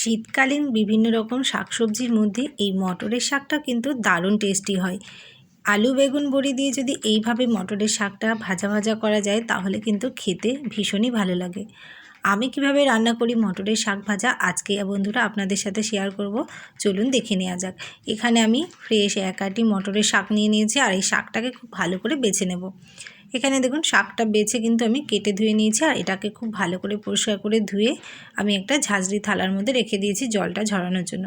শীতকালীন বিভিন্ন রকম শাকসবজির মধ্যে এই মটরের শাকটা কিন্তু দারুণ টেস্টি হয়। আলু বেগুন বড়ি দিয়ে যদি এইভাবে মটরের শাকটা ভাজা ভাজা করা যায় তাহলে কিন্তু খেতে ভীষণই ভালো লাগে। আমি কিভাবে রান্না করি মটরের শাক ভাজা আজকে বন্ধুরা আপনাদের সাথে শেয়ার করব। চলুন দেখে নেওয়া যাক। এখানে আমি ফ্রেশ 1 আঁটি মটরের শাক নিয়ে নিয়েছি আর এই শাকটাকে খুব ভালো করে বেছে নেব। এখানে দেখুন শাকটা বেছে কিন্তু আমি কেটে ধুয়ে নিয়েছি আর এটাকে খুব ভালো করে পরিষ্কার করে ধুয়ে আমি একটা ঝাঁঝরি থালার মধ্যে রেখে দিয়েছি জলটা ঝরানোর জন্য।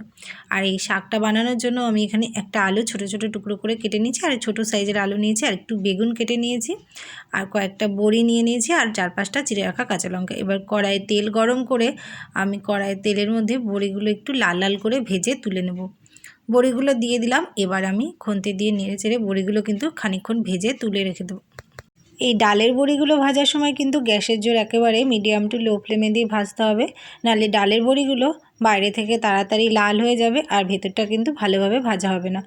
আর এই শাকটা বানানোর জন্য আমি এখানে একটা আলু ছোট ছোট টুকরো করে কেটে নিয়েছি আর ছোটো সাইজের আলু নিয়েছি আর একটু বেগুন কেটে নিয়েছি আর কয়েকটা বড়ি নিয়ে নিয়েছি আর 4-5টা চিড়ে রাখা কাঁচা লঙ্কা। এবার কড়াইয়ে তেল গরম করে আমি কড়াইয়ের তেলের মধ্যে বড়িগুলো একটু লাল লাল করে ভেজে তুলে নেব। বড়িগুলো দিয়ে দিলাম। এবার আমি খুন্তি দিয়ে নেড়ে চেড়ে বড়িগুলো কিন্তু খানিকক্ষণ ভেজে তুলে রেখে দেবো। এই ডালের বড়িগুলো ভাজার সময় কিন্তু গ্যাসের জোর একেবারে মিডিয়াম টু লো ফ্লেমে দিয়ে ভাজতে হবে, নাহলে ডালের বড়িগুলো বাইরে থেকে তাড়াতাড়ি লাল হয়ে যাবে আর ভেতরটা কিন্তু ভালোভাবে ভাজা হবে না।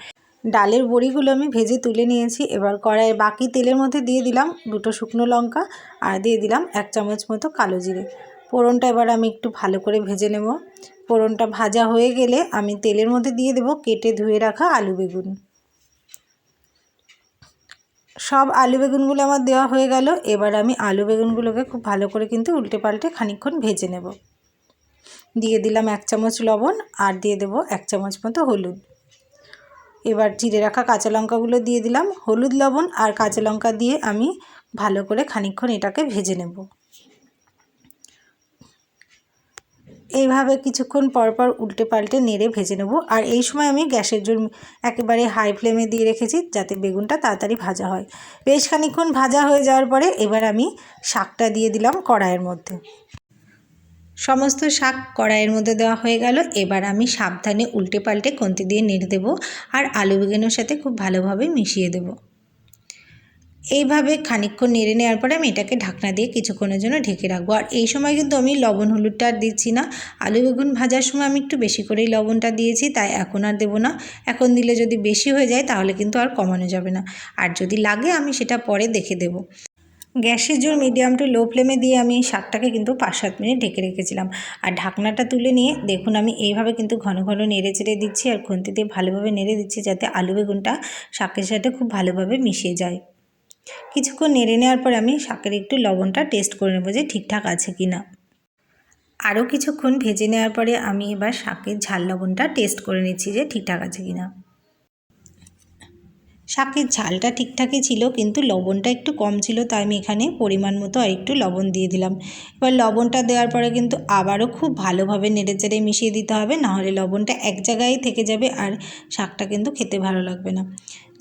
ডালের বড়িগুলো আমি ভেজে তুলে নিয়েছি। এবার কড়াইয়ে বাকি তেলের মধ্যে দিয়ে দিলাম 2টো শুকনো লঙ্কা আর দিয়ে দিলাম 1 চামচ মতো কালো জিরে। ফোড়নটা এবার আমি একটু ভালো করে ভেজে নেব। ফোড়নটা ভাজা হয়ে গেলে আমি তেলের মধ্যে দিয়ে দেব কেটে ধুয়ে রাখা আলু বেগুন। সব আলু বেগুনগুলো আমার দেওয়া হয়ে গেল। এবার আমি আলু বেগুনগুলোকে খুব ভালো করে কিন্তু উল্টে পাল্টে খানিকক্ষণ ভেজে নেব। দিয়ে দিলাম 1 চামচ লবণ আর দিয়ে দেব 1 চামচ মতো হলুদ। এবার চিড়ে রাখা কাঁচা লঙ্কাগুলো দিয়ে দিলাম। হলুদ লবণ আর কাঁচা লঙ্কা দিয়ে আমি ভালো করে খানিকক্ষণ এটাকে ভেজে নেব। এইভাবে কিছুক্ষণ পরপর উল্টে পাল্টে নেড়ে ভেজে নেব। আর এই সময় আমি গ্যাসের জোর একেবারে হাই ফ্লেমে দিয়ে রেখেছি যাতে বেগুনটা তাড়াতাড়ি ভাজা হয়। বেশ খানিকক্ষণ ভাজা হয়ে যাওয়ার পরে এবার আমি শাকটা দিয়ে দিলাম কড়াইয়ের মধ্যে। সমস্ত শাক কড়াইয়ের মধ্যে দেওয়া হয়ে গেল। এবার আমি সাবধানে উল্টে পাল্টে খুন্তি দিয়ে নেড়ে দেবো আর আলু বেগুনের সাথে খুব ভালোভাবে মিশিয়ে দেব। এইভাবে খানিকক্ষণ নেড়ে নেওয়ার পরে আমি এটাকে ঢাকনা দিয়ে কিছুক্ষণের জন্য ঢেকে রাখবো। আর এই সময় কিন্তু আমি লবণ হলুদটা আর দিচ্ছি না। আলু বেগুন ভাজার সময় আমি একটু বেশি করেই লবণটা দিয়েছি, তাই এখন আর দেবো না। এখন দিলে যদি বেশি হয়ে যায় তাহলে কিন্তু আর কমানো যাবে না, আর যদি লাগে আমি সেটা পরে দেখে দেব। গ্যাসের জোর মিডিয়াম টু লো ফ্লেমে দিয়ে আমি শাকটাকে কিন্তু 5-7 মিনিট ঢেকে রেখেছিলাম। আর ঢাকনাটা তুলে নিয়ে দেখুন আমি এইভাবে কিন্তু ঘন ঘন নেড়ে চেড়ে দিচ্ছি আর খুন্তি দিয়ে ভালোভাবে নেড়ে দিচ্ছি যাতে আলু বেগুনটা শাকের সাথে খুব ভালোভাবে মিশিয়ে যায়। কিছুক্ষণ নেড়ে নেওয়ার পর আমি শাকের একটু লবণটা টেস্ট করে নেব যে ঠিকঠাক আছে কি না। আরও কিছুক্ষণ ভেজে নেওয়ার পরে আমি এবার শাকের ঝাল লবণটা টেস্ট করে নিচ্ছি যে ঠিকঠাক আছে কি না। শাকের ঝালটা ঠিকঠাকই ছিল কিন্তু লবণটা একটু কম ছিল, তাই আমি এখানে পরিমাণ মতো আর একটু লবণ দিয়ে দিলাম। এবার লবণটা দেওয়ার পরে কিন্তু আবারও খুব ভালোভাবে নেড়েচেড়ে মিশিয়ে দিতে হবে, নাহলে লবণটা এক জায়গায় থেকে যাবে আর শাকটা কিন্তু খেতে ভালো লাগবে না।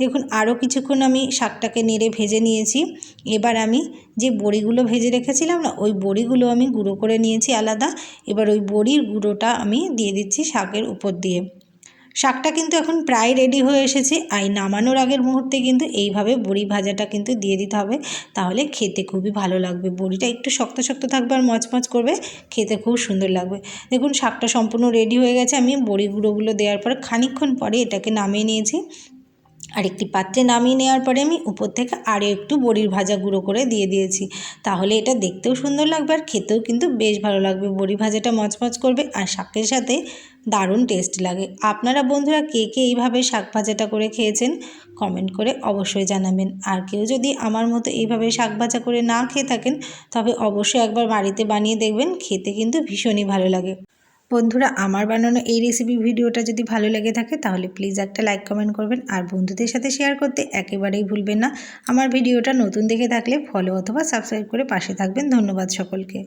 দেখুন আরও কিছুক্ষণ আমি শাকটাকে নেড়ে ভেজে নিয়েছি। এবার আমি যে বড়িগুলো ভেজে রেখেছিলাম না, ওই বড়িগুলো আমি গুঁড়ো করে নিয়েছি আলাদা। এবার ওই বড়ির গুঁড়োটা আমি দিয়ে দিচ্ছি শাকের উপর দিয়ে। শাকটা কিন্তু এখন প্রায় রেডি হয়ে এসেছে। আর নামানোর আগের মুহূর্তে কিন্তু এইভাবে বড়ি ভাজাটা কিন্তু দিয়ে দিতে হবে, তাহলে খেতে খুবই ভালো লাগবে। বড়িটা একটু শক্ত শক্ত থাকবে আর মচমচ করবে, খেতে খুব সুন্দর লাগবে। দেখুন শাকটা সম্পূর্ণ রেডি হয়ে গেছে। আমি বড়ি গুঁড়োগুলো দেওয়ার পরে খানিকক্ষণ পরে এটাকে নামিয়ে নিয়েছি। আর একটি পাত্রে নামিয়ে নেওয়ার পরে আমি উপর থেকে আরও একটু বড়ির ভাজা গুঁড়ো করে দিয়ে দিয়েছি, তাহলে এটা দেখতেও সুন্দর লাগবে আর খেতেও কিন্তু বেশ ভালো লাগবে। বড়ি ভাজাটা মচমচ করবে আর শাকের সাথে দারুণ টেস্ট লাগে। আপনারা বন্ধুরা কে কে এইভাবে শাক ভাজাটা করে খেয়েছেন কমেন্ট করে অবশ্যই জানাবেন। আর কেউ যদি আমার মতো এইভাবে শাক ভাজা করে না খেয়ে থাকেন তবে অবশ্যই একবার বাড়িতে বানিয়ে দেখবেন, খেতে কিন্তু ভীষণই ভালো লাগে। বন্ধুরা আমার বানানো এই রেসিপি ভিডিওটা যদি ভালো লেগে থাকে তাহলে প্লিজ একটা লাইক কমেন্ট করবেন আর বন্ধুদের সাথে শেয়ার করতে একেবারেই ভুলবেন না। আমার ভিডিওটা নতুন দেখে থাকলে ফলো অথবা সাবস্ক্রাইব করে পাশে থাকবেন। ধন্যবাদ সকলকে।